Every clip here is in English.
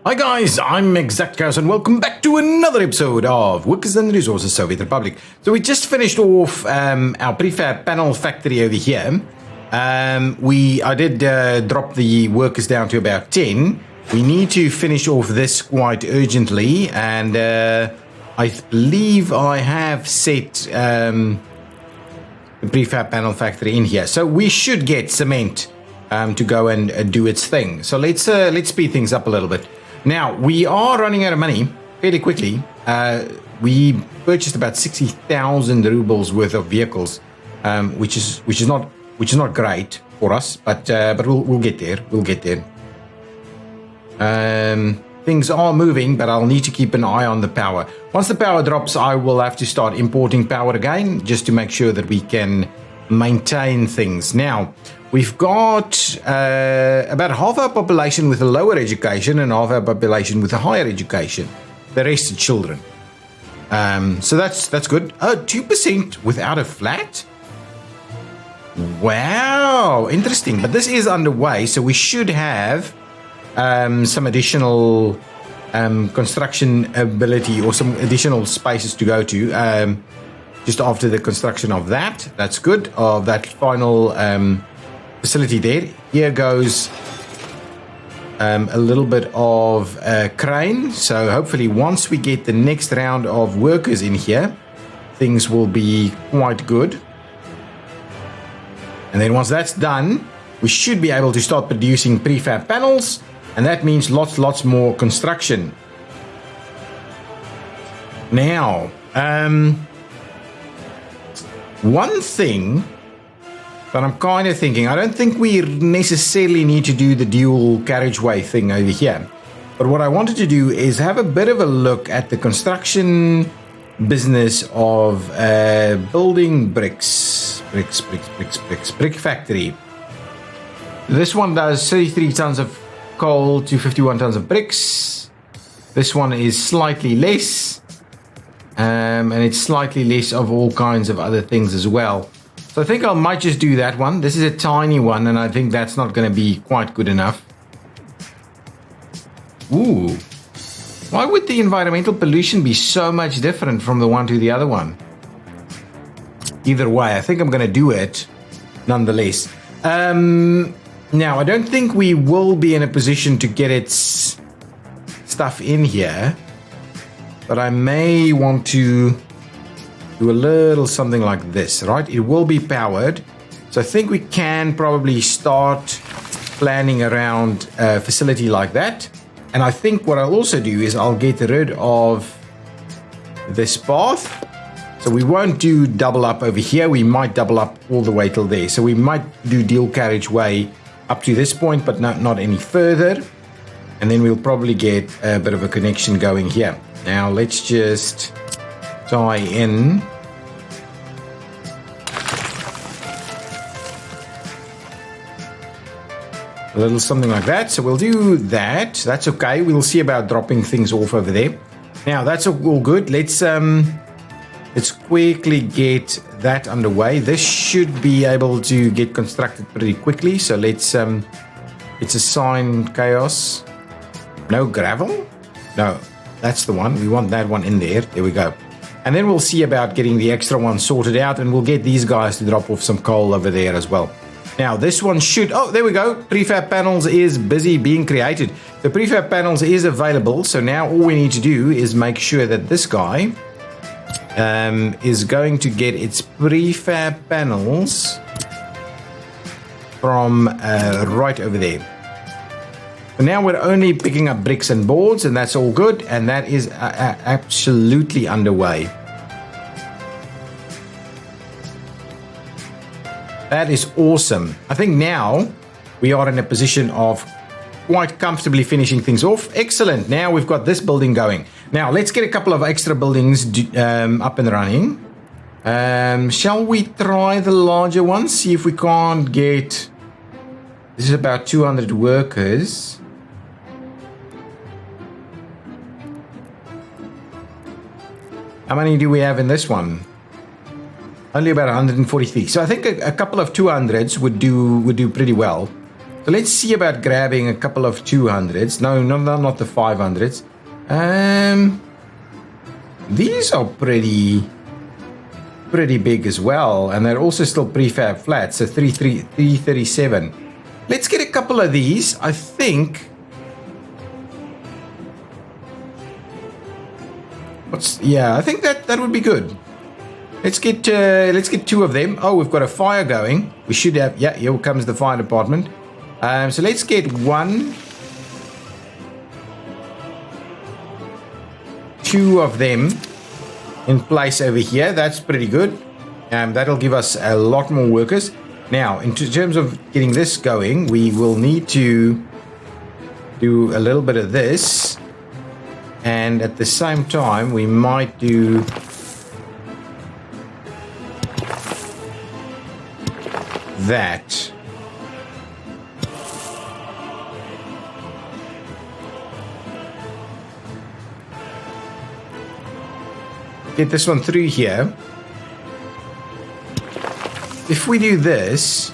Hi guys, I'm ExactChaos and welcome back to another episode of Workers and Resources Soviet Republic. So we just finished off our prefab panel factory over here. I did drop the workers down to about 10. We need to finish off this quite urgently, and I believe I have set the prefab panel factory in here. So we should get cement to go and do its thing. So let's speed things up a little bit. Now, we are running out of money fairly quickly. We purchased about 60,000 rubles worth of vehicles, which is not great for us, but we'll get there. We'll get there. Things are moving, but I'll need to keep an eye on the power. Once the power drops, I will have to start importing power again, just to make sure that we can maintain things. Now, we've got about half our population with a lower education and half our population with a higher education. The rest are children. So that's good. 2% without a flat? Wow, interesting. But this is underway, so we should have some additional construction ability or some additional spaces to go to just after the construction of that. That's good. Of that final facility there. Here goes a little bit of crane. So hopefully once we get the next round of workers in here, things will be quite good. And then once that's done, we should be able to start producing prefab panels, and that means lots more construction. Now, one thing that I'm kind of thinking, I don't think we necessarily need to do the dual carriageway thing over here. But what I wanted to do is have a bit of a look at the construction business of building brick factory. This one does 33 tons of coal to 51 tons of bricks. This one is slightly less, and it's slightly less of all kinds of other things as well. So I think I might just do that one. This is a tiny one, and I think that's not going to be quite good enough. Ooh. Why would the environmental pollution be so much different from the one to the other one? Either way, I think I'm going to do it nonetheless. Now, I don't think we will be in a position to get its stuff in here, but I may want to do a little something like this, right? It will be powered, so I think we can probably start planning around a facility like that. And I think what I'll also do is I'll get rid of this path. So we won't do double up over here. We might double up all the way till there. So we might do dual carriageway up to this point, but not any further. And then we'll probably get a bit of a connection going here. Now let's just tie in a little something like that. So we'll do that. That's okay. We'll see about dropping things off over there. Now that's all good. Let's quickly get that underway. This should be able to get constructed pretty quickly. So let's assign chaos. No gravel? No, that's the one. We want that one in there. There we go. And then we'll see about getting the extra one sorted out, and we'll get these guys to drop off some coal over there as well. Now this one should, oh, there we go. Prefab panels is busy being created. The prefab panels is available. So now all we need to do is make sure that this guy is going to get its prefab panels from right over there. So now we're only picking up bricks and boards, and that's all good, and that is absolutely underway. That is awesome. I think now we are in a position of quite comfortably finishing things off. Excellent. Now we've got this building going. Now let's get a couple of extra buildings up and running. Shall we try the larger one? See if we can't get... This is about 200 workers. How many do we have in this one? Only about 143. So I think a couple of 200s would do pretty well. So let's see about grabbing a couple of 200s. No, not the 500s. These are pretty big as well, and they're also still prefab flats. So 337. Let's get a couple of these. I think. I think that would be good. Let's get 2 of them. Oh, we've got a fire going. We should have. Yeah, here comes the fire department. So let's get 1, 2 of them in place over here. That's pretty good. That'll give us a lot more workers. Now, in terms of getting this going, we will need to do a little bit of this. And at the same time, we might do that. Get this one through here. If we do this,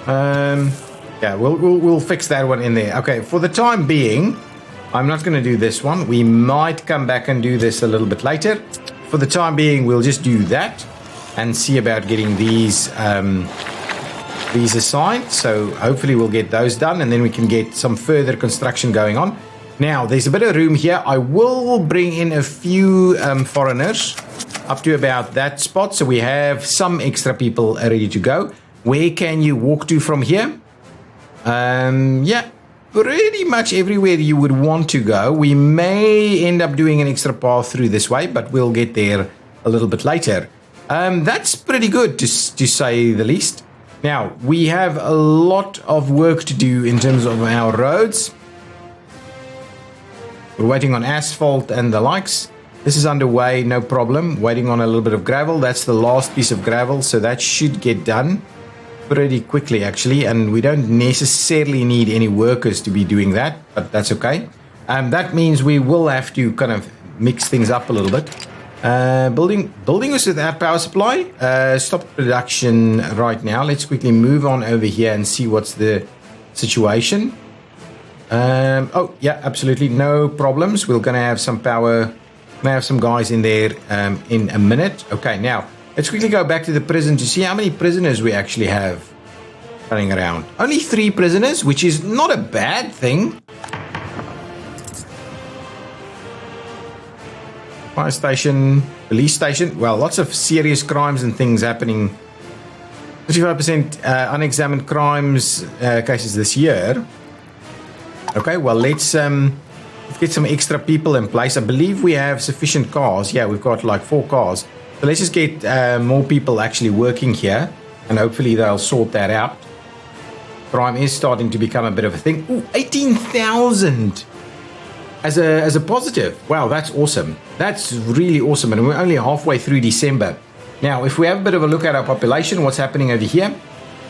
yeah, we'll fix that one in there. Okay, for the time being, I'm not going to do this one. We might come back and do this a little bit later. For the time being, we'll just do that and see about getting these assigned. So hopefully we'll get those done, and then we can get some further construction going on. Now, there's a bit of room here. I will bring in a few foreigners up to about that spot, so we have some extra people ready to go. Where can you walk to from here? Yeah, pretty much everywhere you would want to go. We may end up doing an extra path through this way, but we'll get there a little bit later. That's pretty good to say the least. Now, we have a lot of work to do in terms of our roads. We're waiting on asphalt and the likes. This is underway, no problem. Waiting on a little bit of gravel. That's the last piece of gravel, so that should get done pretty quickly, actually. And we don't necessarily need any workers to be doing that, but that's okay. That means we will have to kind of mix things up a little bit. Building us without power supply. Stop production right now. Let's quickly move on over here and see what's the situation. Oh, yeah, absolutely. No problems. We're going to have some power. We're going to have some guys in there in a minute. Okay, now, let's quickly go back to the prison to see how many prisoners we actually have running around. Only 3 prisoners, which is not a bad thing. Fire station, police station. Well, lots of serious crimes and things happening. 35% unexamined crimes cases this year. Okay, well, let's get some extra people in place. I believe we have sufficient cars. Yeah, we've got like 4 cars. So let's just get more people actually working here, and hopefully they'll sort that out. Crime is starting to become a bit of a thing. Ooh, 18,000 as a positive. Wow, that's awesome. That's really awesome, and we're only halfway through December. Now, if we have a bit of a look at our population, what's happening over here?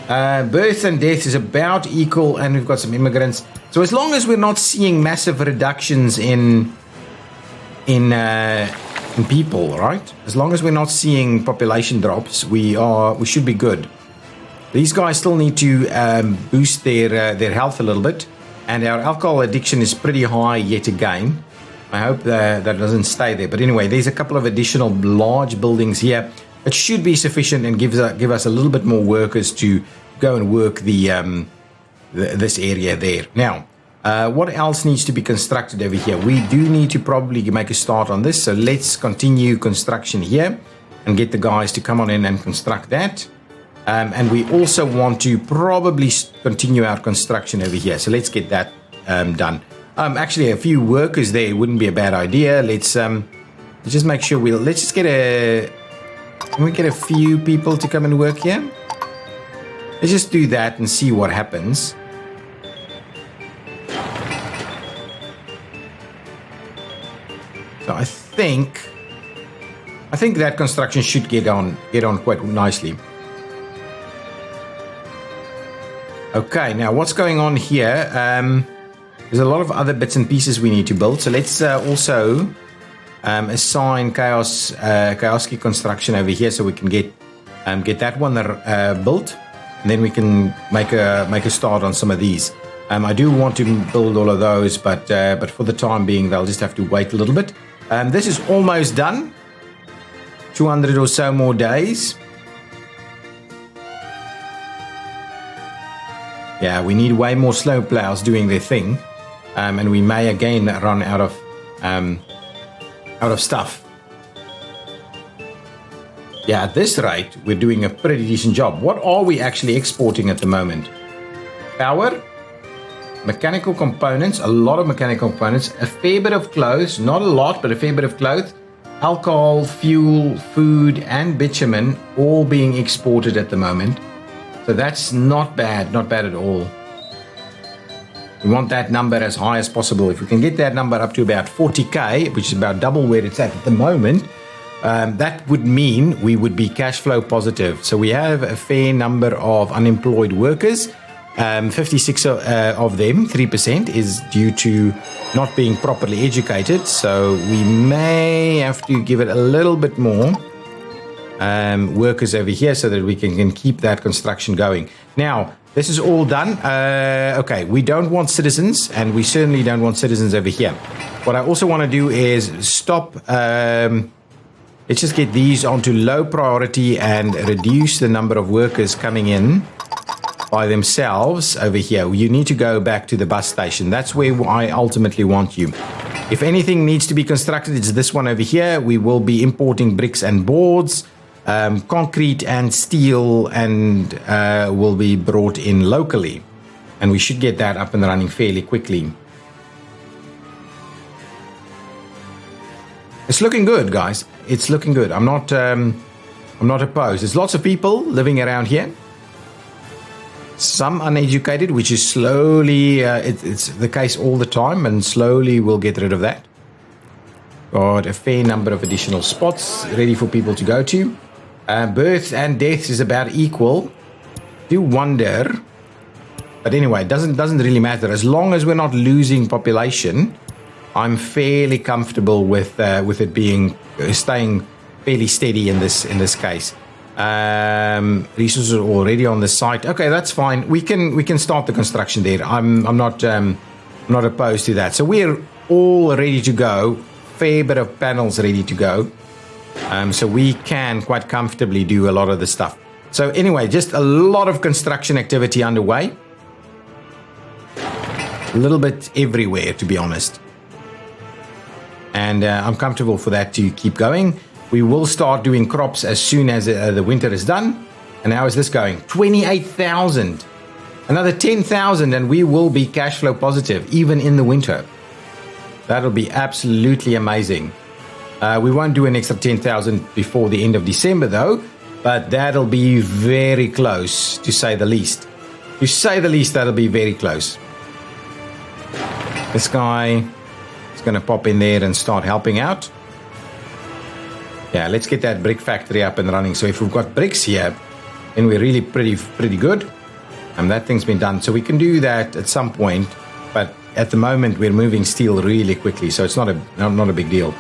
Births and deaths is about equal, and we've got some immigrants. So as long as we're not seeing massive reductions in people, right? As long as we're not seeing population drops, we should be good. These guys still need to boost their health a little bit, and our alcohol addiction is pretty high yet again. I hope that doesn't stay there. But anyway, there's a couple of additional large buildings here. It should be sufficient and give us a little bit more workers to go and work this area there. Now, what else needs to be constructed over here? We do need to probably make a start on this. So let's continue construction here and get the guys to come on in and construct that. And we also want to probably continue our construction over here. So let's get that done. Actually, a few workers there wouldn't be a bad idea. Let's just make sure let's just get can we get a few people to come and work here? Let's just do that and see what happens. So I think that construction should get on quite nicely. Okay, now what's going on here? There's a lot of other bits and pieces we need to build. So let's also assign Chaos Construction over here, so we can get that one built. and then we can make a start on some of these. I do want to build all of those, but for the time being, they'll just have to wait a little bit. This is almost done. 200 or so more days. Yeah, we need way more slow plows doing their thing, and we may again run out of stuff. Yeah, at this rate, we're doing a pretty decent job. What are we actually exporting at the moment? Power, mechanical components, a lot of mechanical components, a fair bit of clothes, not a lot, but a fair bit of clothes, alcohol, fuel, food, and bitumen all being exported at the moment. So that's not bad at all. We want that number as high as possible. If we can get that number up to about 40k, which is about double where it's at the moment, that would mean we would be cash flow positive. So we have a fair number of unemployed workers. 56 of them, 3%, is due to not being properly educated. So we may have to give it a little bit more workers over here so that we can keep that construction going. Now, this is all done. Okay, we don't want citizens, and we certainly don't want citizens over here. What I also want to do is stop. Let's just get these onto low priority and reduce the number of workers coming in by themselves over here. You need to go back to the bus station. That's where I ultimately want you. If anything needs to be constructed, it's this one over here. We will be importing bricks and boards, concrete and steel, and will be brought in locally. And we should get that up and running fairly quickly. It's looking good, guys. It's looking good. I'm not opposed. There's lots of people living around here. Some uneducated, which is slowly, it's the case all the time, and slowly we'll get rid of that. Got a fair number of additional spots ready for people to go to. Births and deaths is about equal. Do wonder, but anyway, it doesn't really matter as long as we're not losing population. I'm fairly comfortable with it being staying fairly steady in this case. Resources are already on the site. Okay, that's fine. We can start the construction there. I'm not opposed to that. So we're all ready to go. Fair bit of panels ready to go. So we can quite comfortably do a lot of the stuff. So anyway, just a lot of construction activity underway. A little bit everywhere, to be honest. And I'm comfortable for that to keep going. We will start doing crops as soon as the winter is done. And how is this going? 28,000. Another 10,000 and we will be cash flow positive, even in the winter. That'll be absolutely amazing. We won't do an extra 10,000 before the end of December, though. But that'll be very close, to say the least. To say the least, that'll be very close. This guy is going to pop in there and start helping out. Yeah, let's get that brick factory up and running. So if we've got bricks here, then we're really pretty good. And that thing's been done. So we can do that at some point. But at the moment, we're moving steel really quickly. So it's not a big deal.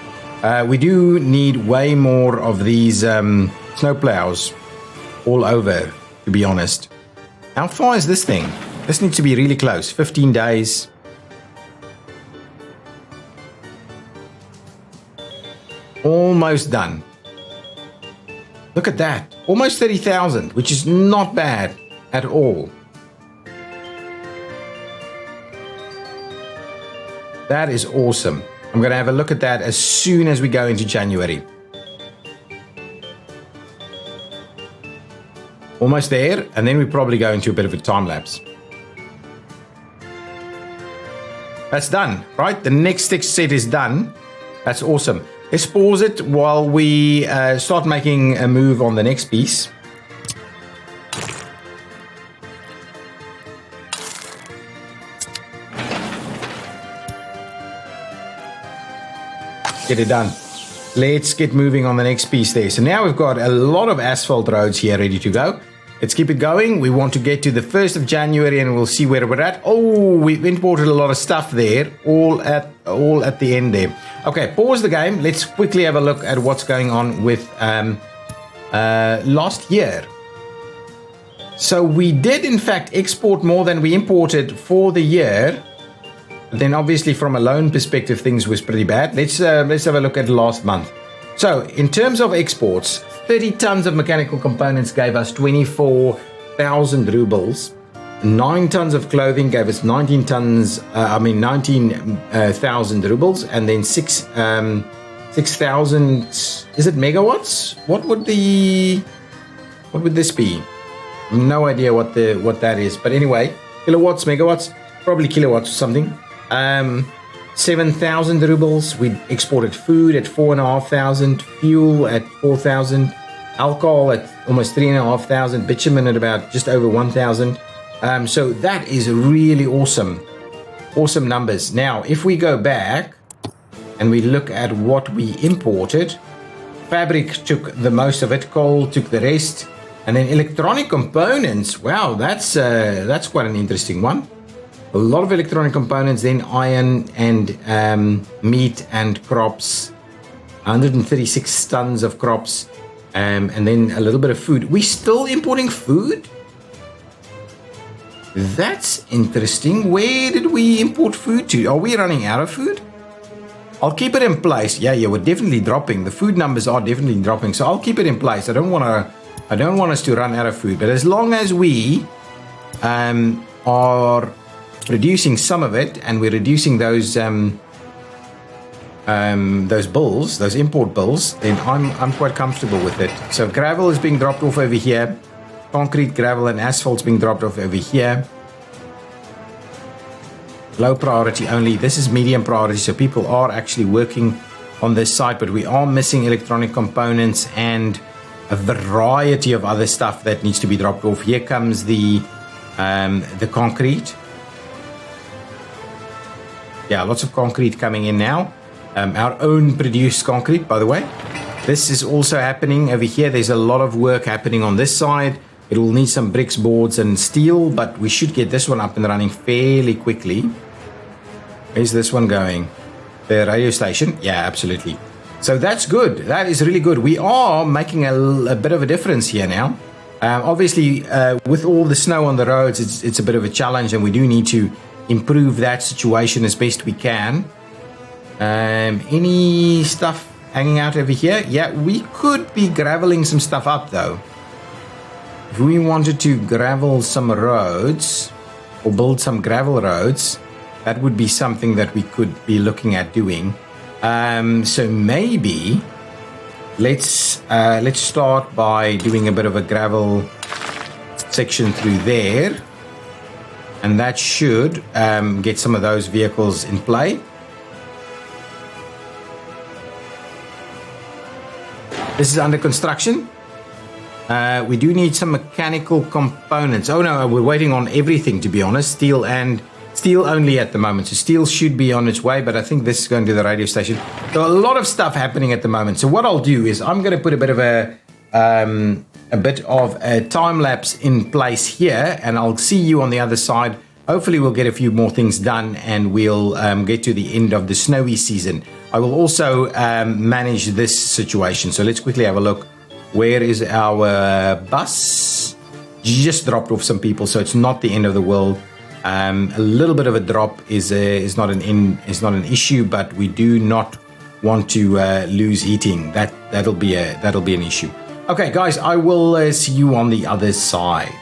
We do need way more of these snow plows all over, to be honest. How far is this thing? This needs to be really close. 15 days. Almost done. Look at that. Almost 30,000, which is not bad at all. That is awesome. I'm going to have a look at that as soon as we go into January. Almost there, and then we probably go into a bit of a time lapse. That's done, right? The next set is done. That's awesome. Let's pause it while we start making a move on the next piece. Get it done. Let's get moving on the next piece there. So now we've got a lot of asphalt roads here ready to go. Let's keep it going. We want to get to the 1st of January and we'll see where we're at. Oh, we've imported a lot of stuff there, all at the end there. Okay, pause the game. Let's quickly have a look at what's going on with last year. So we did in fact export more than we imported for the year. But then obviously from a loan perspective, things was pretty bad. Let's have a look at last month. So in terms of exports, 30 tons of mechanical components gave us 24,000 rubles. 9 tons of clothing gave us 19,000 rubles, and then 6,000. Is it megawatts? What would this be? No idea what that is. But anyway, kilowatts, megawatts, probably kilowatts or something. 7,000 rubles. We exported food at 4,500, fuel at 4,000, alcohol at almost 3,500, bitumen at about just over 1,000. So that is really awesome numbers. Now, if we go back and we look at what we imported, fabric took the most of it, coal took the rest, and then electronic components. Wow, that's quite an interesting one. A lot of electronic components, then iron and meat and crops, 136 tons of crops, and then a little bit of food. We're still importing food? That's interesting. Where did we import food to? Are we running out of food? I'll keep it in place. Yeah, we're definitely dropping. The food numbers are definitely dropping, so I'll keep it in place. I don't want us to run out of food, but as long as we are reducing some of it, and we're reducing those bills, those import bills, then I'm quite comfortable with it. So gravel is being dropped off over here. Concrete, gravel, and asphalt's being dropped off over here. Low priority only. This is medium priority, so people are actually working on this site, but we are missing electronic components and a variety of other stuff that needs to be dropped off. Here comes the concrete. Yeah, lots of concrete coming in now. Our own produced concrete, by the way. This is also happening over here. There's a lot of work happening on this side. It will need some bricks, boards, and steel, but we should get this one up and running fairly quickly. Where's this one going? The radio station? Yeah, absolutely. So that's good. That is really good. We are making a bit of a difference here now. Obviously, with all the snow on the roads, it's a bit of a challenge, and we do need to improve that situation as best we can. Any stuff hanging out over here? Yeah, we could be graveling some stuff up, though. If we wanted to gravel some roads or build some gravel roads, that would be something that we could be looking at doing. So maybe let's start by doing a bit of a gravel section through there, and that should get some of those vehicles in play. This is under construction. We do need some mechanical components. Oh no, we're waiting on everything, to be honest. Steel only at the moment. So steel should be on its way, but I think this is going to the radio station. So a lot of stuff happening at the moment. So what I'll do is I'm going to put a bit of a time lapse in place here, and I'll see you on the other side. Hopefully we'll get a few more things done, and we'll get to the end of the snowy season. I will also manage this situation. So let's quickly have a look. Where is our bus? Just dropped off some people, so it's not the end of the world. A little bit of a drop is not an issue, but we do not want to lose heating. That'll be an issue. Okay, guys, I will see you on the other side.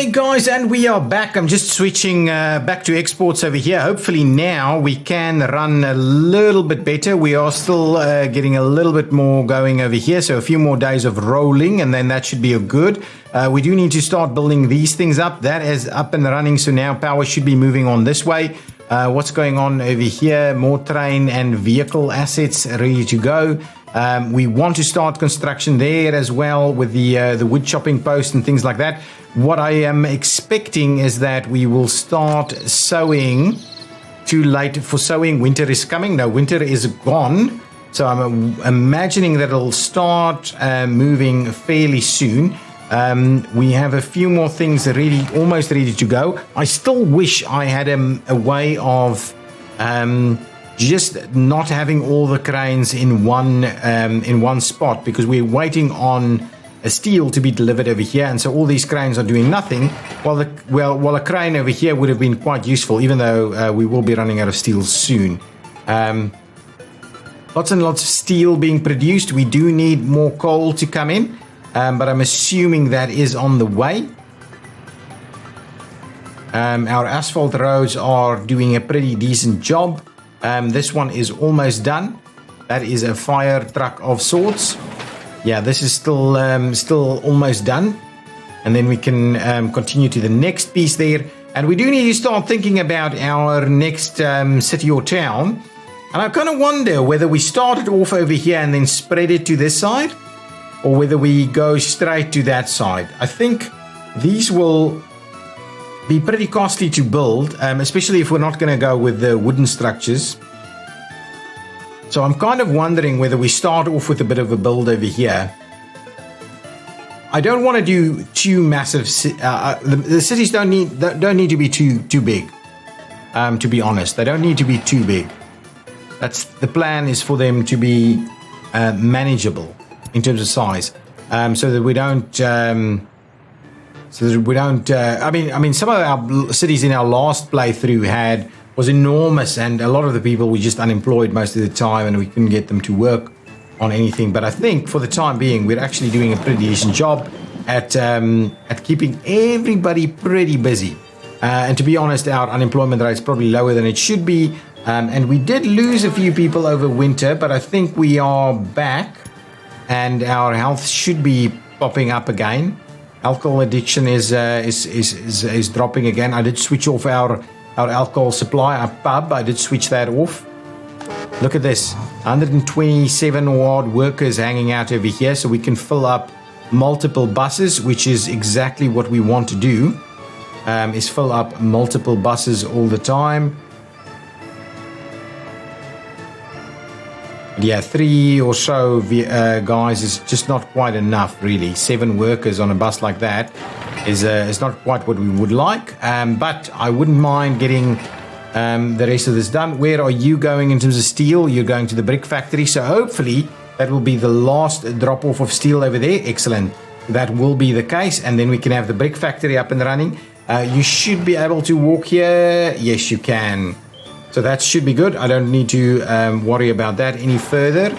Okay guys, and we are back. I'm just switching back to exports over here. Hopefully now we can run a little bit better. We are still getting a little bit more going over here, so a few more days of rolling and then that should be good. We do need to start building these things up. That is up and running, so now power should be moving on this way. What's going on over here? More train and vehicle assets ready to go. We want to start construction there as well with the wood chopping post and things like that. What I am expecting is that we will start sowing. Too late for sowing. Winter is coming. No, winter is gone. So I'm imagining that it'll start moving fairly soon. We have a few more things really almost ready to go. I still wish I had a way of just not having all the cranes in one spot, because we're waiting on a steel to be delivered over here, and so all these cranes are doing nothing, while a crane over here would have been quite useful, even though we will be running out of steel soon. Lots and lots of steel being produced. We do need more coal to come in, but I'm assuming that is on the way. Our asphalt roads are doing a pretty decent job. This one is almost done. That is a fire truck of sorts. Yeah, this is still almost done, and then we can continue to the next piece there. And we do need to start thinking about our next city or town. And I kind of wonder whether we start it off over here and then spread it to this side, or whether we go straight to that side. I think these will be pretty costly to build, especially if we're not going to go with the wooden structures. So I'm kind of wondering whether we start off with a bit of a build over here. I don't want to do too massive. The cities don't need to be too big. To be honest, they don't need to be too big. That's the plan, is for them to be manageable in terms of size, so that we don't. I mean, some of our cities in our last playthrough was enormous, and a lot of the people were just unemployed most of the time, and we couldn't get them to work on anything. But I think for the time being, we're actually doing a pretty decent job at keeping everybody pretty busy. And to be honest, our unemployment rate is probably lower than it should be. And we did lose a few people over winter, but I think we are back, and our health should be popping up again. Alcohol addiction is dropping again. I did switch off our alcohol supply, our pub. I did switch that off. Look at this, 127 odd workers hanging out over here, so we can fill up multiple buses, which is exactly what we want to do, is fill up multiple buses all the time. Yeah, 3 or so guys is just not quite enough, really. 7 workers on a bus like that is not quite what we would like, but I wouldn't mind getting the rest of this done. Where are you going in terms of steel? You're going to the brick factory, so hopefully that will be the last drop off of steel over there. Excellent, that will be the case, and then we can have the brick factory up and running. You should be able to walk here. Yes, you can. So that should be good. I don't need to worry about that any further.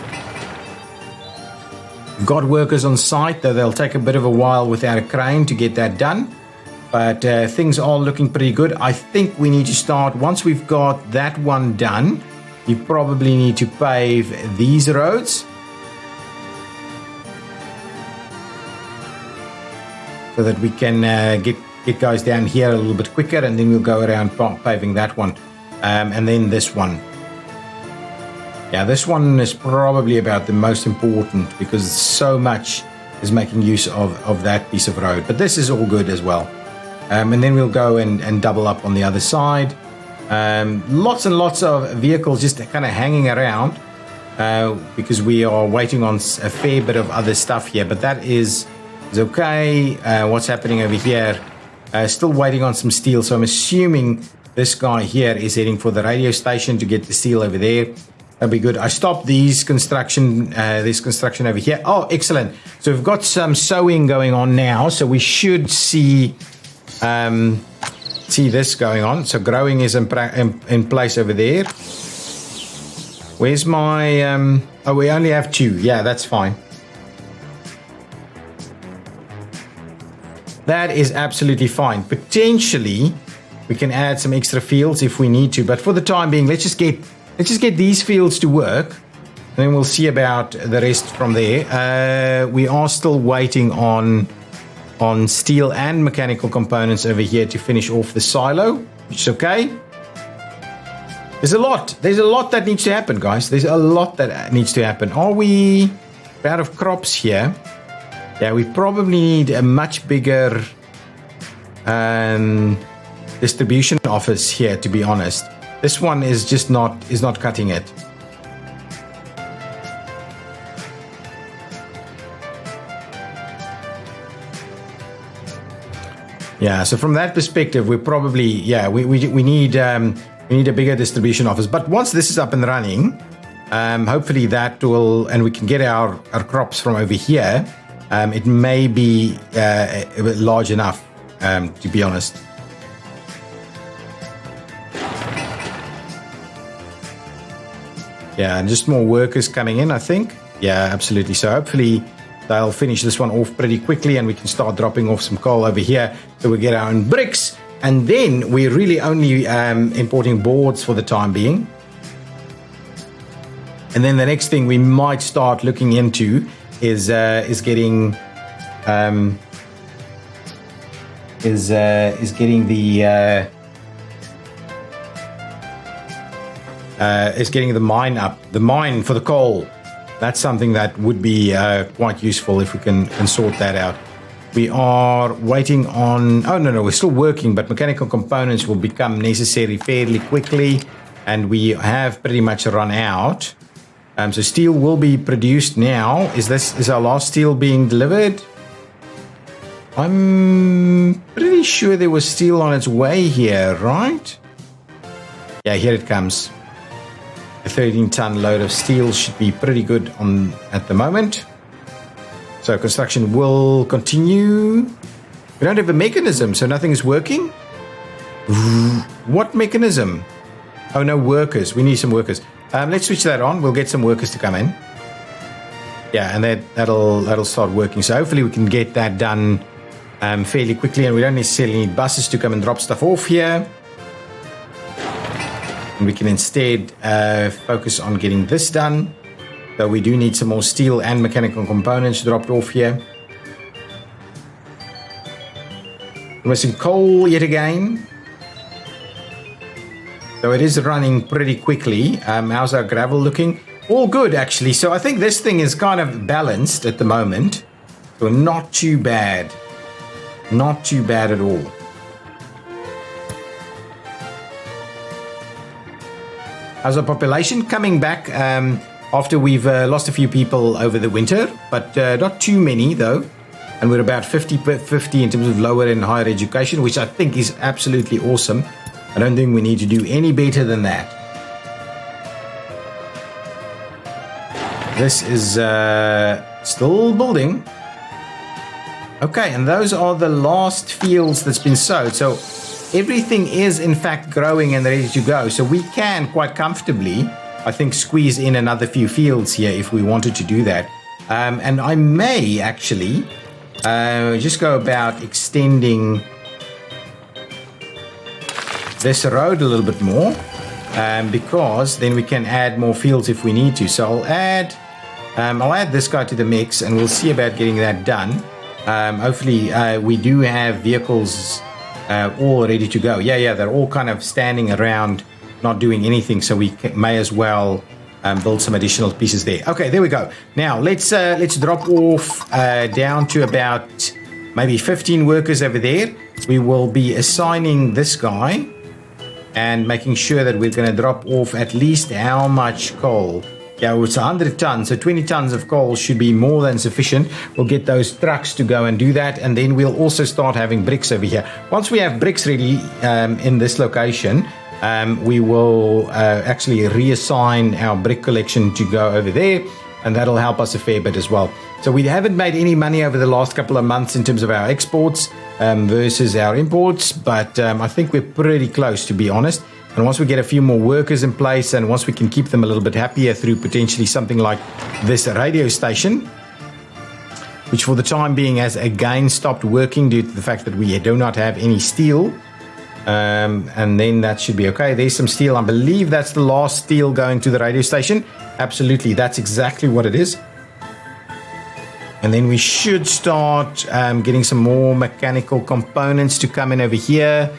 Got workers on site, though they'll take a bit of a while without a crane to get that done. But things are looking pretty good. I think we need to start, once we've got that one done, you probably need to pave these roads, so that we can get guys down here a little bit quicker, and then we'll go around paving that one. And then this one. Yeah, this one is probably about the most important, because so much is making use of that piece of road. But this is all good as well. And then we'll go and double up on the other side. Lots and lots of vehicles just kind of hanging around, because we are waiting on a fair bit of other stuff here. But that is okay. What's happening over here? Still waiting on some steel, so I'm assuming this guy here is heading for the radio station to get the steel over there. That'd be good. I stopped this construction over here. Oh, excellent. So we've got some sewing going on now, so we should see this going on. So growing is in place over there. Where's my oh, we only have 2. Yeah, that's fine. that is absolutely fine. Potentially, we can add some extra fields if we need to, but for the time being, let's just get these fields to work, and then we'll see about the rest from there. We are still waiting on steel and mechanical components over here to finish off the silo, which is okay. There's a lot that needs to happen, guys. There's a lot that needs to happen. Are we out of crops here? Yeah, we probably need a much bigger distribution office here, to be honest. This one is just not cutting it. Yeah, so from that perspective, we're probably, yeah, we need a bigger distribution office. But once this is up and running, hopefully that will, and we can get our crops from over here, it may be large enough, to be honest. Yeah, and just more workers coming in, I think. Yeah, absolutely. So hopefully they'll finish this one off pretty quickly, and we can start dropping off some coal over here so we get our own bricks. And then we're really only importing boards for the time being. And then the next thing we might start looking into is getting the mine up, the mine for the coal. That's something that would be quite useful if we can sort that out. We are waiting on, oh no, we're still working, but mechanical components will become necessary fairly quickly, and we have pretty much run out. So steel will be produced now. Is our last steel being delivered? I'm pretty sure there was steel on its way here, right? Yeah, here it comes. A 13-ton load of steel should be pretty good at the moment. So construction will continue. We don't have a mechanism, so nothing is working. What mechanism? Oh, no workers. We need some workers. Let's switch that on. We'll get some workers to come in. Yeah, and that'll start working. So hopefully we can get that done fairly quickly, and we don't necessarily need buses to come and drop stuff off here. And we can instead focus on getting this done. So we do need some more steel and mechanical components dropped off here. We're missing coal yet again. So it is running pretty quickly. How's our gravel looking? All good, actually. So I think this thing is kind of balanced at the moment. So not too bad. Not too bad at all. How's our population coming back? After we've lost a few people over the winter, but not too many though. And we're about 50-50 in terms of lower and higher education, which I think is absolutely awesome. I don't think we need to do any better than that. This is still building. Okay, and those are the last fields that's been sowed. So everything is in fact growing and ready to go. So we can quite comfortably, I think, squeeze in another few fields here if we wanted to do that. And I may actually just go about extending this road a little bit more, because then we can add more fields if we need to. So I'll add this guy to the mix, and we'll see about getting that done. Hopefully we do have vehicles all ready to go. Yeah, they're all kind of standing around not doing anything, so we may as well build some additional pieces there. Okay, there we go. Now let's drop off down to about maybe 15 workers over there. We will be assigning this guy and making sure that we're going to drop off at least how much coal. Yeah, it's 100 tons, so 20 tons of coal should be more than sufficient. We'll get those trucks to go and do that, and then we'll also start having bricks over here. Once we have bricks ready in this location, we will actually reassign our brick collection to go over there, and that'll help us a fair bit as well. So we haven't made any money over the last couple of months in terms of our exports versus our imports, but I think we're pretty close, to be honest. And once we get a few more workers in place, and once we can keep them a little bit happier through potentially something like this radio station, which for the time being has again stopped working due to the fact that we do not have any steel. And then that should be okay. There's some steel. I believe that's the last steel going to the radio station. Absolutely, that's exactly what it is. And then we should start getting some more mechanical components to come in over here.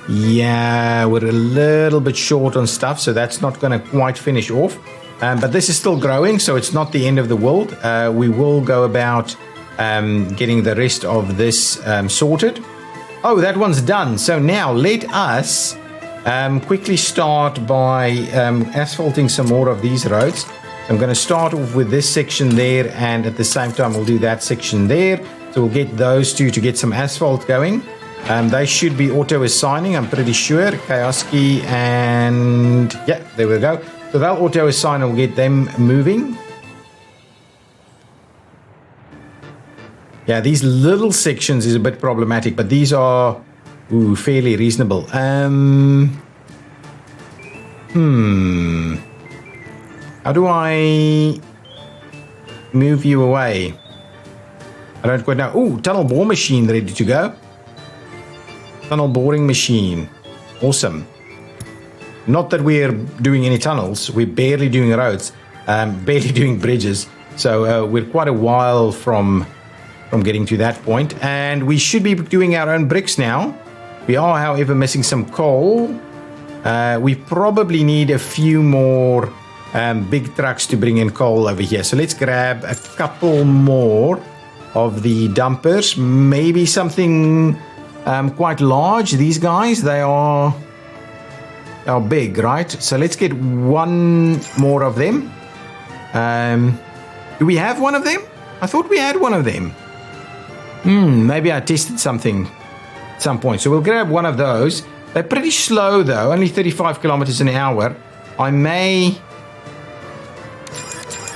Yeah, we're a little bit short on stuff, so that's not going to quite finish off. But this is still growing, so it's not the end of the world. We will go about getting the rest of this sorted. Oh, that one's done. So now let us quickly start by asphalting some more of these roads. I'm going to start off with this section there, and at the same time we'll do that section there. So we'll get those two to get some asphalt going. They should be auto-assigning, I'm pretty sure. Kioski and... yeah, there we go. So they'll auto-assign and we'll get them moving. Yeah, these little sections is a bit problematic, but these are fairly reasonable. How do I move you away? I don't quite know. Ooh, tunnel bore machine ready to go. Tunnel boring machine. Awesome. Not that we're doing any tunnels. We're barely doing roads. Barely doing bridges. So we're quite a while from getting to that point. And we should be doing our own bricks now. We are, however, missing some coal. We probably need a few more big trucks to bring in coal over here. So let's grab a couple more of the dumpers. Maybe something quite large. These guys, they are big, right? So let's get one more of them. Do we have one of them? I thought we had one of them. Maybe I tested something at some point. So we'll grab one of those. They're pretty slow though, only 35 kilometers an hour. I may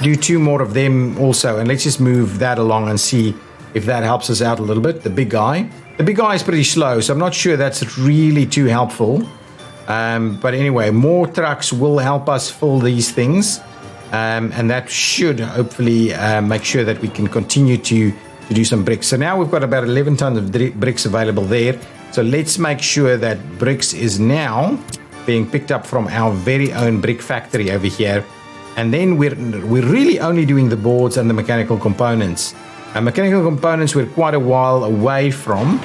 do two more of them also, and let's just move that along and see if that helps us out a little bit. The big guy is pretty slow, so I'm not sure that's really too helpful. But anyway, more trucks will help us fill these things, and that should hopefully make sure that we can continue to do some bricks. So now we've got about 11 tons of bricks available there. So let's make sure that bricks is now being picked up from our very own brick factory over here. And then we're really only doing the boards and the mechanical components. Mechanical components we're quite a while away from.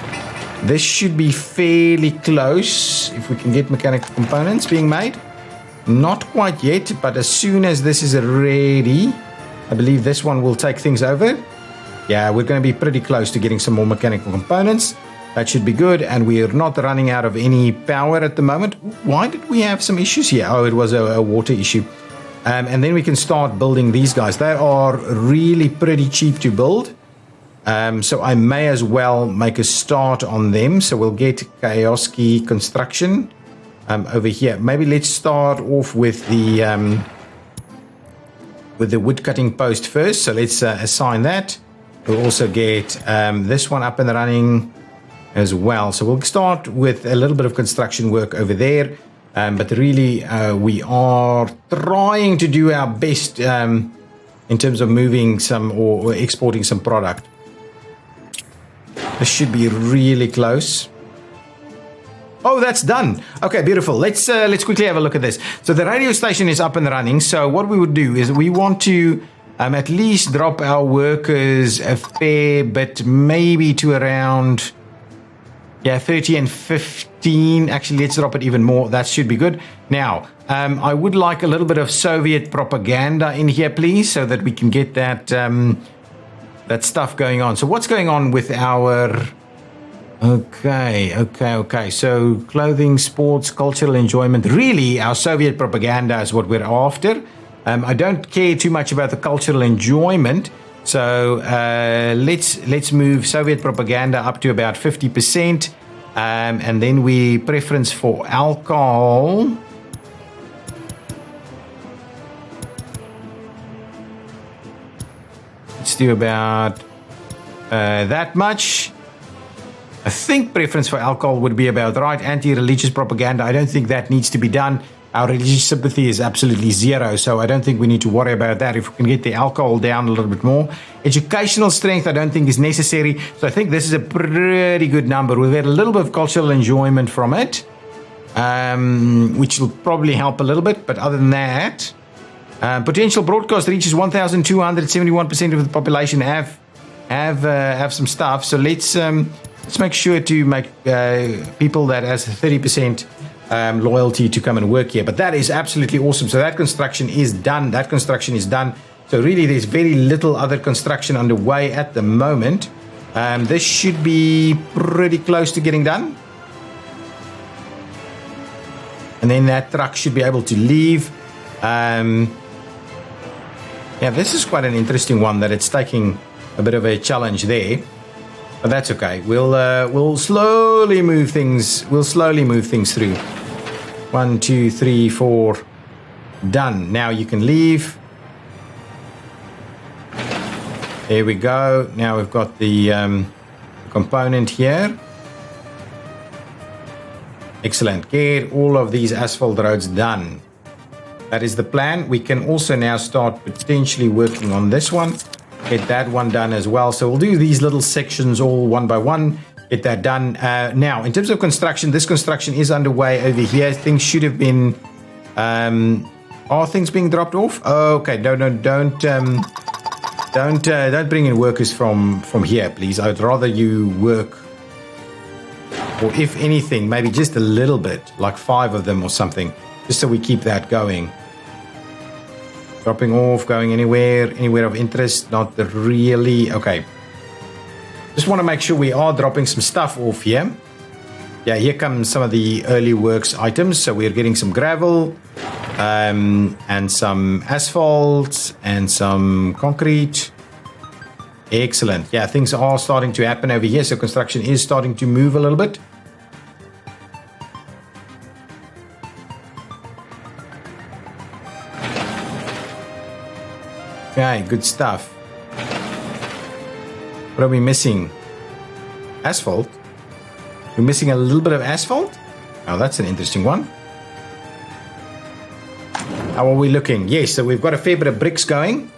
This should be fairly close if we can get mechanical components being made. Not quite yet, but as soon as this is ready, I believe this one will take things over. Yeah, we're going to be pretty close to getting some more mechanical components. That should be good, and we're not running out of any power at the moment. Why did we have some issues here? Oh, it was a water issue. And then we can start building these guys. They are really pretty cheap to build. So I may as well make a start on them. So we'll get Kioski Construction over here. Maybe let's start off with the wood cutting post first. So let's assign that. We'll also get this one up and running as well. So we'll start with a little bit of construction work over there. But really, we are trying to do our best in terms of moving some or exporting some product. This should be really close. Oh, that's done. Okay, beautiful. Let's quickly have a look at this. So the radio station is up and running. So what we would do is we want to at least drop our workers a fair bit, maybe to around 30 and 15. Actually, let's drop it even more. That should be good. Now, I would like a little bit of Soviet propaganda in here, please, so that we can get that that stuff going on. So what's going on with our... Okay. So clothing, sports, cultural enjoyment. Really, our Soviet propaganda is what we're after. I don't care too much about the cultural enjoyment. So let's move Soviet propaganda up to about 50%. And then we preference for alcohol. Let's do about that much. I think preference for alcohol would be about right. Anti-religious propaganda, I don't think that needs to be done. Our religious sympathy is absolutely zero, so I don't think we need to worry about that. If we can get the alcohol down a little bit more. Educational strength, I don't think is necessary. So I think this is a pretty good number. We've had a little bit of cultural enjoyment from it, which will probably help a little bit. But other than that, potential broadcast reaches 1,271% of the population have some stuff. So let's make sure to make people that has 30% loyalty to come and work here. But that is absolutely awesome. So that construction is done. So really there's very little other construction underway at the moment. This should be pretty close to getting done. And then that truck should be able to leave. Yeah, this is quite an interesting one that it's taking a bit of a challenge there. But that's okay. We'll slowly move things. We'll slowly move things through. 1, 2, 3, 4. Done. Now you can leave. There we go. Now we've got the component here. Excellent. Get all of these asphalt roads done. That is the plan. We can also now start potentially working on this one. Get that one done as well. So we'll do these little sections all one by one. Get that done. Now, in terms of construction, this construction is underway over here. Things should have been... are things being dropped off? Okay, don't bring in workers from here, please. I'd rather you work, or if anything, maybe just a little bit, like 5 of them or something, just so we keep that going. Dropping off, going anywhere of interest, not really. Okay. Just want to make sure we are dropping some stuff off here. Yeah, here comes some of the early works items. So we're getting some gravel, and some asphalt, and some concrete. Excellent. Yeah, things are starting to happen over here. So construction is starting to move a little bit. Okay, good stuff. What are we missing? Asphalt? We're missing a little bit of asphalt? Oh, that's an interesting one. How are we looking? Yes, so we've got a fair bit of bricks going.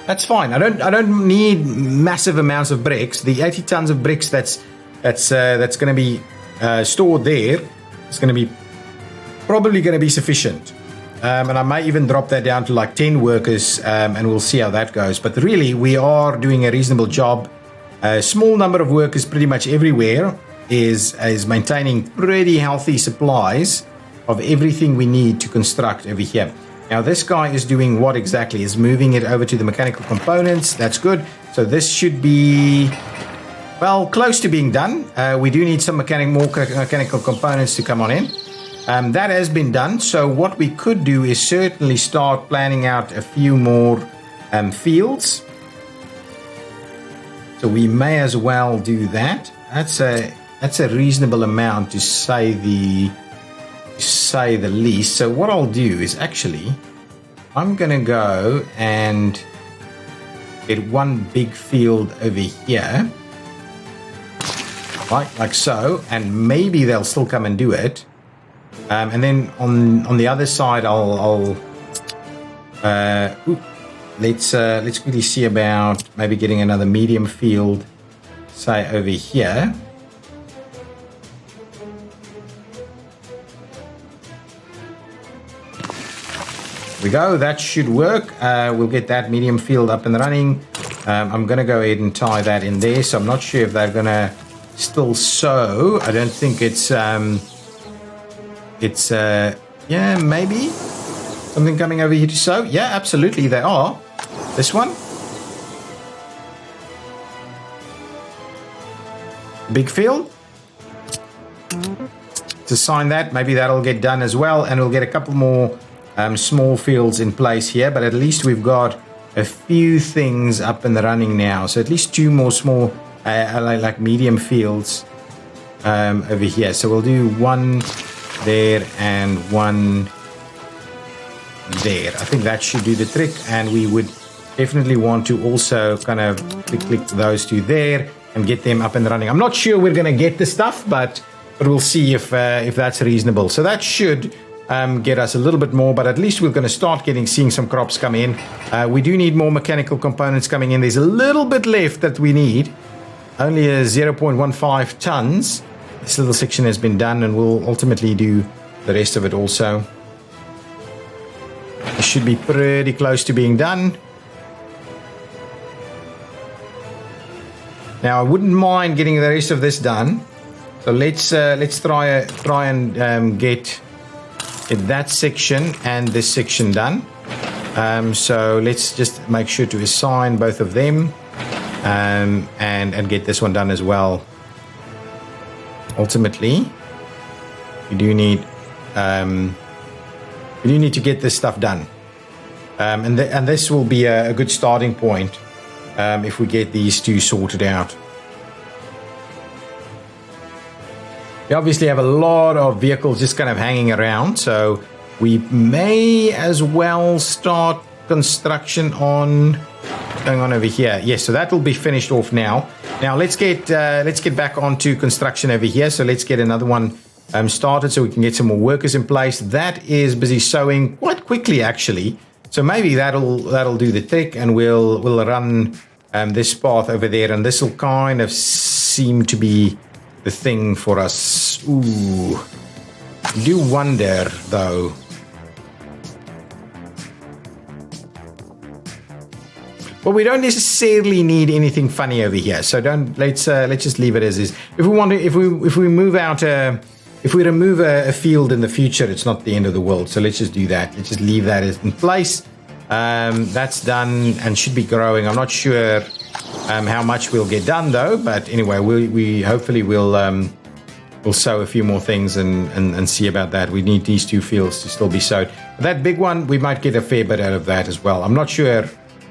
That's fine. I don't need massive amounts of bricks. The 80 tons of bricks that's going to be stored there is going to be probably going to be sufficient. And I may even drop that down to like 10 workers, and we'll see how that goes. But really, we are doing a reasonable job. A small number of workers pretty much everywhere is maintaining pretty healthy supplies of everything we need to construct over here. Now, this guy is doing what exactly? Is moving it over to the mechanical components. That's good. So this should be, well, close to being done. We do need some more mechanical components to come on in. That has been done. So what we could do is certainly start planning out a few more fields. So we may as well do that. That's a reasonable amount to say the least. So what I'll do is actually, I'm gonna go and get one big field over here, right, like so, and maybe they'll still come and do it. And then on the other side, let's quickly see about maybe getting another medium field, say over here. There we go. That should work. We'll get that medium field up and running. I'm going to go ahead and tie that in there. So I'm not sure if they're going to still sow. I don't think it's yeah, maybe something coming over here to sow. Yeah, absolutely they are. This one, big field, to sign that. Maybe that'll get done as well, and we'll get a couple more small fields in place here. But at least we've got a few things up and running now. So at least 2 more small like medium fields over here. So we'll do 1 there and 1 there. I think that should do the trick, and we would definitely want to also kind of click those 2 there and get them up and running. I'm not sure we're going to get the stuff, but but we'll see if that's reasonable. So that should get us a little bit more, but at least we're going to start seeing some crops come in. We do need more mechanical components coming in. There's a little bit left that we need. Only a 0.15 tons. This little section has been done, and we'll ultimately do the rest of it also. It should be pretty close to being done. Now I wouldn't mind getting the rest of this done. So let's try and get that section and this section done. So let's just make sure to assign both of them, and get this one done as well. Ultimately, we do need to get this stuff done, and this will be a good starting point if we get these two sorted out. We obviously have a lot of vehicles just kind of hanging around, so we may as well start construction on going on over here. Yes, so that will be finished off now. Now let's get back onto construction over here. So let's get another one started so we can get some more workers in place. That is busy sowing quite quickly actually. So maybe that'll do the trick, and we'll run this path over there, and this will kind of seem to be the thing for us. Ooh, I do wonder though. Well, we don't necessarily need anything funny over here, so let's just leave it as is. If we move out if we remove a field in the future, it's not the end of the world. So let's just do that. Let's just leave that in place. That's done and should be growing. I'm not sure how much we'll get done though, but anyway, we hopefully we'll sow a few more things and see about that. We need these two fields to still be sowed. But that big one, we might get a fair bit out of that as well. I'm not sure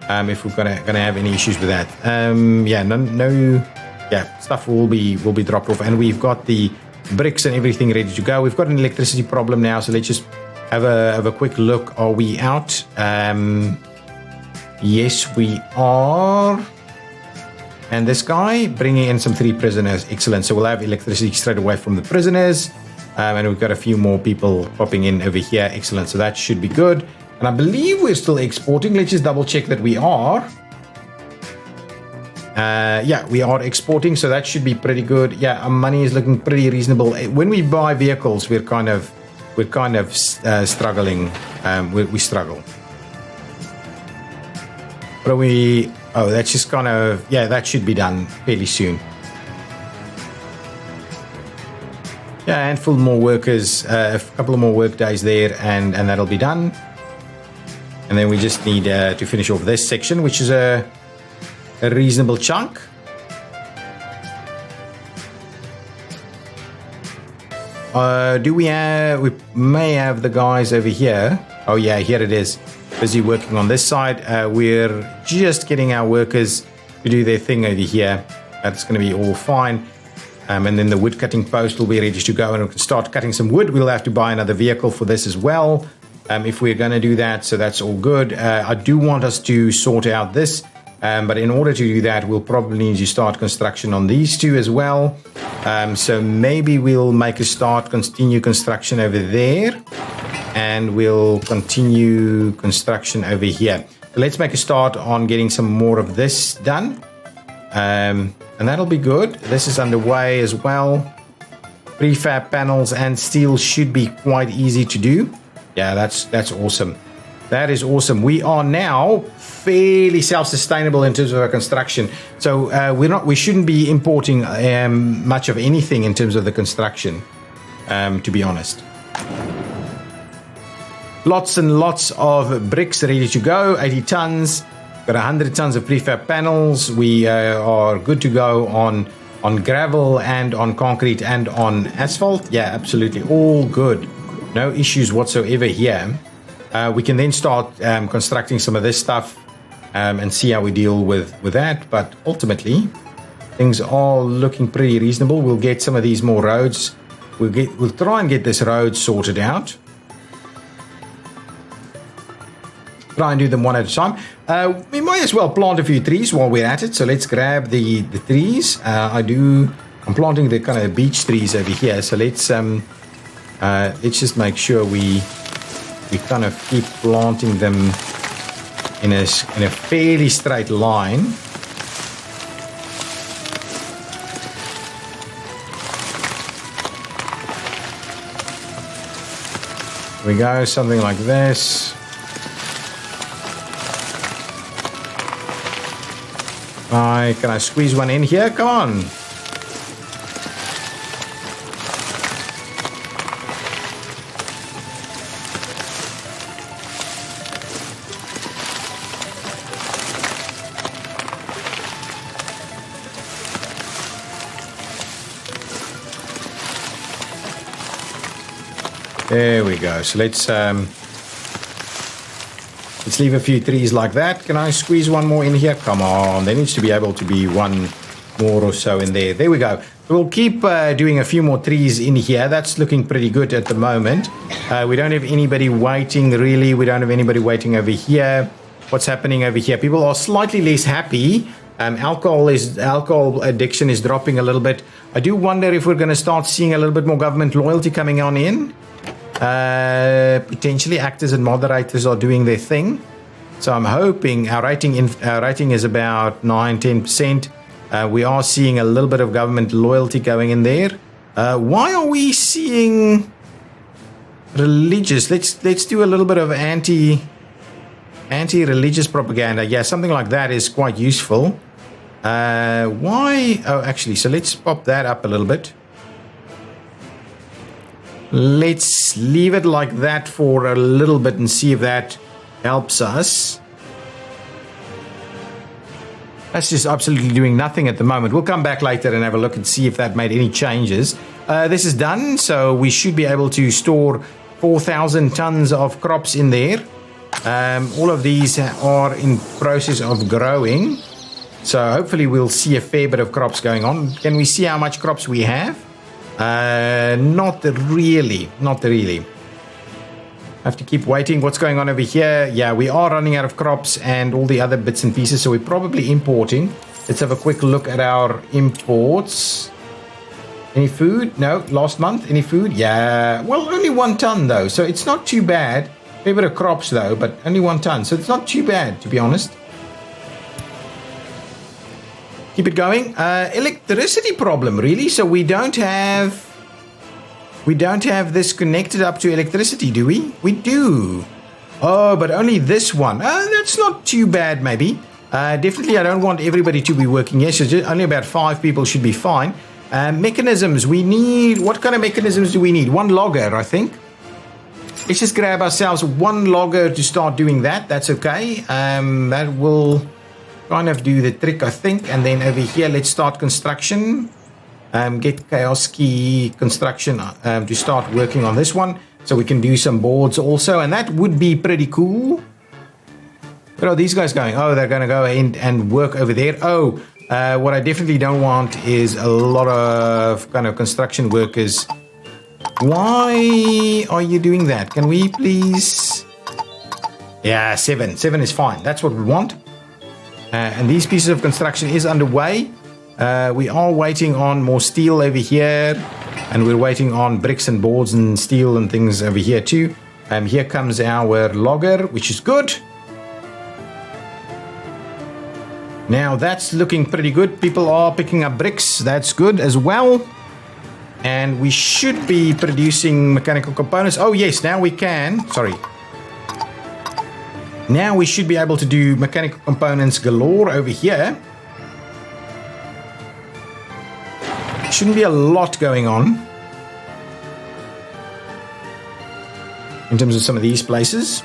if we're gonna have any issues with that. Stuff will be dropped off, and we've got the bricks and everything ready to go. We've got an electricity problem now, so let's just have a quick look. Are we out? Yes, we are. And this guy bringing in some 3 prisoners. Excellent. So we'll have electricity straight away from the prisoners, and we've got a few more people popping in over here. Excellent. So that should be good. And I believe we're still exporting. Let's just double check that we are. Yeah, we are exporting, so that should be pretty good. Yeah, our money is looking pretty reasonable. When we buy vehicles, we're kind of struggling. We struggle. What are we? Oh, that's just kind of, yeah, that should be done fairly soon. Yeah, a handful more workers, a couple of more work days there, and that'll be done. And then we just need to finish off this section, which is a reasonable chunk. We may have the guys over here. Oh yeah, here it is. Busy working on this side. We're just getting our workers to do their thing over here. That's going to be all fine. And then the wood cutting post will be ready to go, and we can start cutting some wood. We'll have to buy another vehicle for this as well, if we're going to do that. So that's all good. I do want us to sort out this, but in order to do that, we'll probably need to start construction on these two as well. So maybe we'll make a start, continue construction over there, and we'll continue construction over here. So let's make a start on getting some more of this done. And that'll be good. This is underway as well. Prefab panels and steel should be quite easy to do. Yeah, that's awesome. That is awesome. We are now fairly self-sustainable in terms of our construction. So we shouldn't be importing much of anything in terms of the construction, to be honest. Lots and lots of bricks ready to go. 80 tons. Got 100 tons of prefab panels. We are good to go on gravel and on concrete and on asphalt. Yeah, absolutely. All good. No issues whatsoever here. We can then start constructing some of this stuff and see how we deal with that. But ultimately, things are looking pretty reasonable. We'll get some of these more roads. We'll try and get this road sorted out. Try and do them one at a time. We might as well plant a few trees while we're at it. So let's grab the trees. I do I'm planting the kind of beech trees over here, so let's just make sure we kind of keep planting them in a fairly straight line. Here we go, something like this. Can I squeeze one in here? Come on. There we go. So let's leave a few trees like that. Can I squeeze one more in here? Come on. There needs to be able to be one more or so in there. There we go. We'll keep doing a few more trees in here. That's looking pretty good at the moment. We don't have anybody waiting, really. We don't have anybody waiting over here. What's happening over here? People are slightly less happy. Alcohol addiction is dropping a little bit. I do wonder if we're going to start seeing a little bit more government loyalty coming on in. Potentially actors and moderators are doing their thing, so I'm hoping our rating is about 9-10%. We are seeing a little bit of government loyalty going in there. Why are we seeing religious? Let's do a little bit of anti-religious propaganda. Yeah, something like that is quite useful. Why? Oh, actually, so let's pop that up a little bit. Let's leave it like that for a little bit and see if that helps us. That's just absolutely doing nothing at the moment. We'll come back later and have a look and see if that made any changes. This is done, so we should be able to store 4,000 tons of crops in there. All of these are in process of growing, so hopefully we'll see a fair bit of crops going on. Can we see how much crops we have? Not really. Have to keep waiting. What's going on over here? Yeah, we are running out of crops and all the other bits and pieces, so we're probably importing. Let's have a quick look at our imports. Any food? No. Last month, any food? Yeah. Well, only 1 ton though, so it's not too bad. A bit of crops though, but only 1 ton, so it's not too bad, to be honest. Keep it going. Electricity problem, really. So we don't have this connected up to electricity, do we? We do. Oh, but only this one. That's not too bad, maybe. Definitely, I don't want everybody to be working here. So only about 5 people should be fine. Mechanisms. We need. What kind of mechanisms do we need? 1 logger, I think. Let's just grab ourselves 1 logger to start doing that. That's okay. That will kind of do the trick, I think. And then over here, let's start construction. Get chaos key construction to start working on this one, so we can do some boards also, and that would be pretty cool. Where are these guys going? Oh, they're going to go in and work over there. Oh, what I definitely don't want is a lot of kind of construction workers. Why are you doing that? Can we please? Yeah, 7 is fine. That's what we want. And these pieces of construction is underway. We are waiting on more steel over here, and we're waiting on bricks and boards and steel and things over here too. Here comes our logger, which is good. Now that's looking pretty good. People are picking up bricks. That's good as well. And we should be producing mechanical components. Oh yes, now we can. Sorry. Now we should be able to do mechanical components galore over here. Shouldn't be a lot going on in terms of some of these places.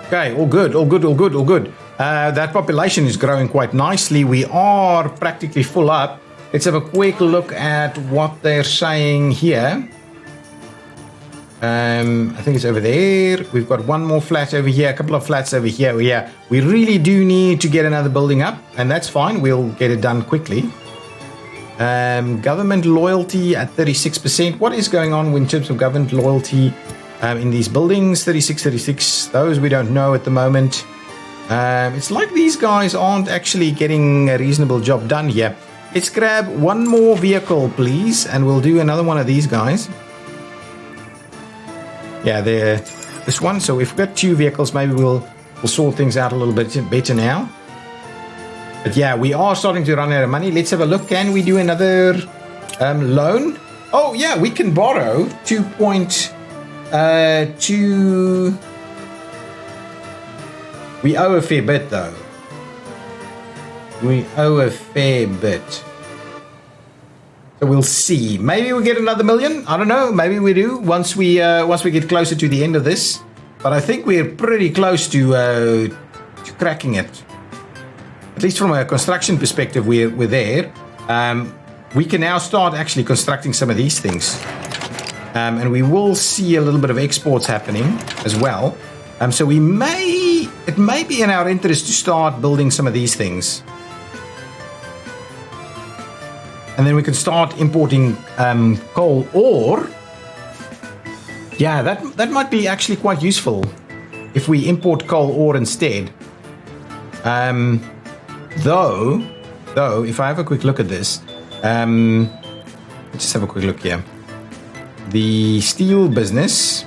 Okay, all good. That population is growing quite nicely. We are practically full up. Let's have a quick look at what they're saying here. I think it's over there. We've got 1 more flat over here, a couple of flats over here. Yeah, we really do need to get another building up, and that's fine. We'll get it done quickly. Government loyalty at 36%. What is going on in terms of government loyalty in these buildings? 36. Those we don't know at the moment. It's like these guys aren't actually getting a reasonable job done here. Let's grab one more vehicle, please, and we'll do another one of these guys. Yeah, this one. So if we've got 2 vehicles, maybe we'll sort things out a little bit better now. But yeah, we are starting to run out of money. Let's have a look. Can we do another loan? Oh yeah, we can borrow 2.2. We owe a fair bit though. We owe a fair bit. So we'll see. Maybe we get another million. I don't know. Maybe we do once we get closer to the end of this. But I think we're pretty close to cracking it. At least from a construction perspective, we're there. We can now start actually constructing some of these things. And we will see a little bit of exports happening as well. So it may be in our interest to start building some of these things. And then we can start importing coal ore. Yeah, that might be actually quite useful if we import coal ore instead. Though, if I have a quick look at this, let's just have a quick look here. The steel business.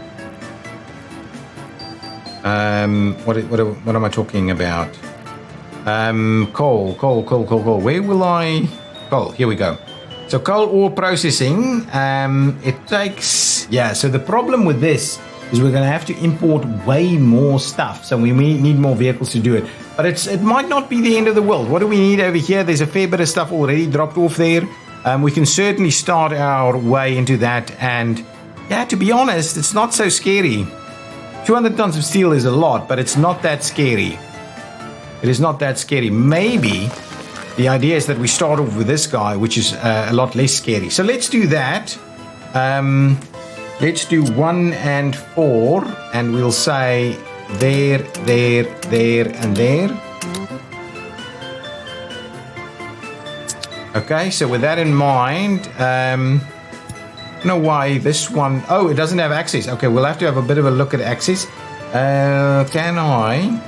What am I talking about? Coal. Where will I? Coal. Here we go. So coal ore processing. It takes. Yeah. So the problem with this is we're going to have to import way more stuff. So we need more vehicles to do it. But it might not be the end of the world. What do we need over here? There's a fair bit of stuff already dropped off there. We can certainly start our way into that. And yeah, to be honest, it's not so scary. 200 tons of steel is a lot, but it's not that scary. It is not that scary. Maybe the idea is that we start off with this guy, which is a lot less scary. So let's do that. Let's do 1 and 4, and we'll say there, and there. Okay, so with that in mind, I don't know why this one. Oh, it doesn't have access. Okay, we'll have to have a bit of a look at access. Can I?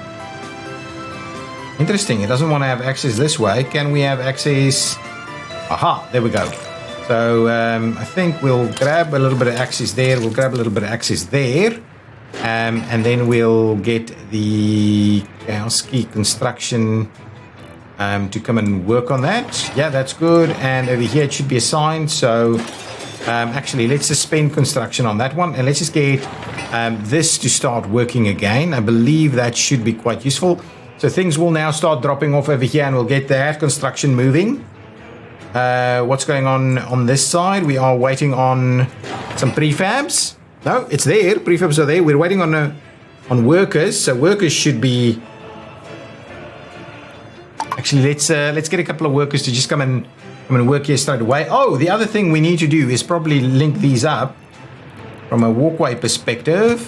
Interesting. It doesn't want to have access this way. Can we have access? Aha, there we go. So I think we'll grab a little bit of access there. We'll grab a little bit of access there. And then we'll get the Kowski construction to come and work on that. Yeah, that's good. And over here it should be assigned. So actually, let's suspend construction on that one. And let's just get this to start working again. I believe that should be quite useful. So things will now start dropping off over here and we'll get that construction moving. What's going on this side? We are waiting on some prefabs. No, it's there. Prefabs are there. We're waiting on workers. So workers should be. Actually, let's get a couple of workers to just come and work here straight away. Oh, the other thing we need to do is probably link these up from a walkway perspective.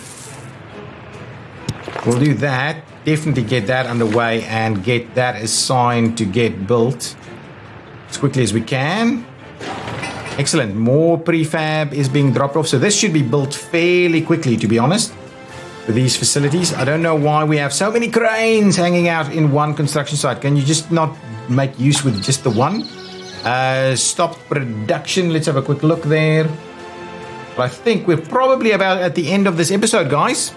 We'll do that. Definitely get that underway and get that assigned to get built as quickly as we can. Excellent. More prefab is being dropped off. So this should be built fairly quickly, to be honest, with these facilities. I don't know why we have so many cranes hanging out in one construction site. Can you just not make use with just the one? Stop production. Let's have a quick look there. But I think we're probably about at the end of this episode, guys.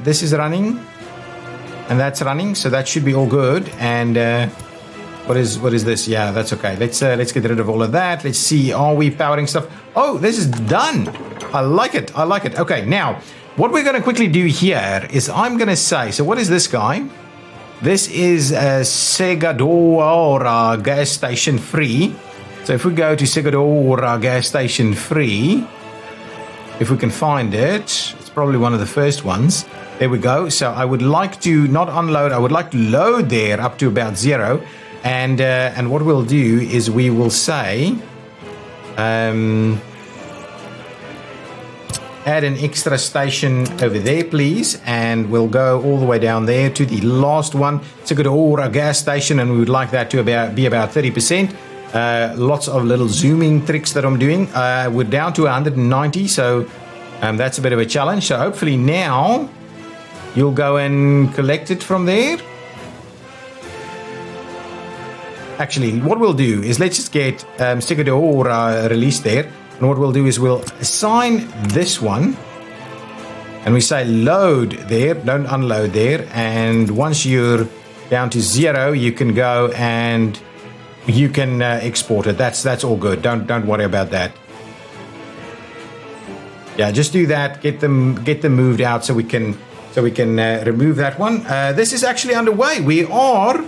This is running. And that's running. So that should be all good. And... What is this? Yeah, that's okay. Let's get rid of all of that. Let's see. Are we powering stuff? Oh, this is done. I like it. I like it. Okay, now what we're going to quickly do here is I'm going to say. So what is this guy? This is a Segadora gas station free. So if we go to Segadora gas station free, if we can find it, it's probably one of the first ones. There we go. So I would like to not unload. I would like to load there up to about 0. And what we'll do is we will say add an extra station over there, please, and we'll go all the way down there to the last one. It's a good Aura gas station, and we would like that to be about 30%. Lots of little zooming tricks that I'm doing. We're down to 190, so that's a bit of a challenge. So hopefully now you'll go and collect it from there. Actually, what we'll do is let's just get Stickador or release there. And what we'll do is we'll assign this one. And we say load there, don't unload there. And once you're down to 0, you can go and you can export it. That's all good. Don't worry about that. Yeah, just do that. Get them moved out so we can remove that one. This is actually underway. We are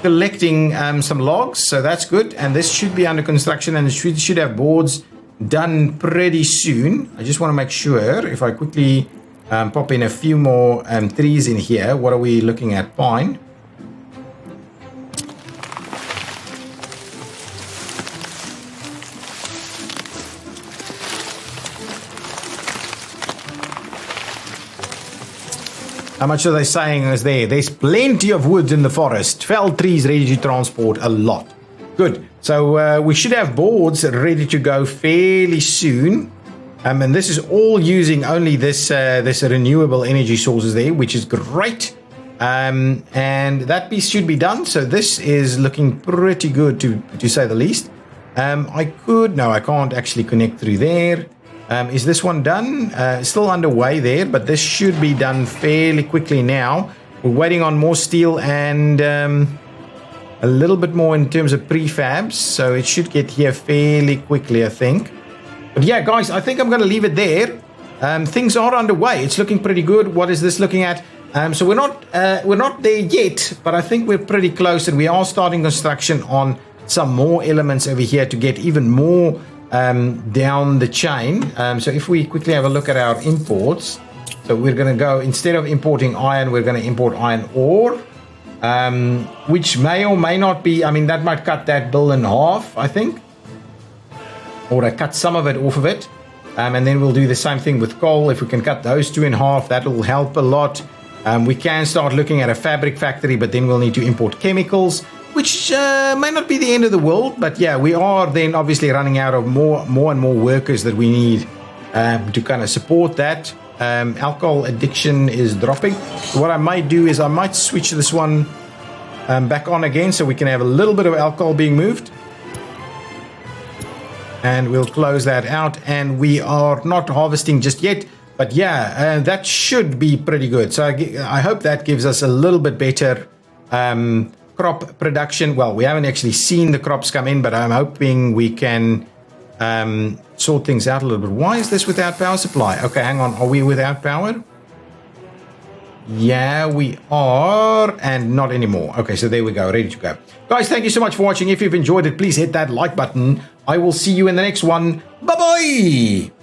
collecting some logs, so that's good. And this should be under construction, and it should have boards done pretty soon. I just want to make sure if I quickly pop in a few more trees in here. What are we looking at? Pine. How much are they saying is there? There's plenty of wood in the forest. Felled trees ready to transport a lot. Good. So we should have boards ready to go fairly soon. And this is all using only this renewable energy sources there, which is great. And that piece should be done. So this is looking pretty good to say the least. I can't actually connect through there. Is this one done? Still underway there, but this should be done fairly quickly now. We're waiting on more steel and a little bit more in terms of prefabs, so it should get here fairly quickly, I think. But yeah, guys, I think I'm going to leave it there. Things are underway. It's looking pretty good. What is this looking at? So we're not there yet, but I think we're pretty close, and we are starting construction on some more elements over here to get even more down the chain. So if we quickly have a look at our imports, so we're going to go, instead of importing iron, we're going to import iron ore, which may or may not be, I mean, that might cut that bill in half, I think, or cut some of it off of it. And then we'll do the same thing with coal. If we can cut those two in half, that will help a lot. We can start looking at a fabric factory, but then we'll need to import chemicals, which may not be the end of the world, but yeah, we are then obviously running out of more and more workers that we need to kind of support that. Alcohol addiction is dropping. What I might do is I might switch this one back on again so we can have a little bit of alcohol being moved. And we'll close that out, and we are not harvesting just yet, but yeah, that should be pretty good. So I hope that gives us a little bit better crop production. Well, we haven't actually seen the crops come in, but I'm hoping we can sort things out a little bit. Why is this without power supply? Okay, hang on. Are we without power? Yeah, we are, and not anymore. Okay, so there we go, ready to go. Guys, thank you so much for watching. If you've enjoyed it, please hit that like button. I will see you in the next one. Bye-bye!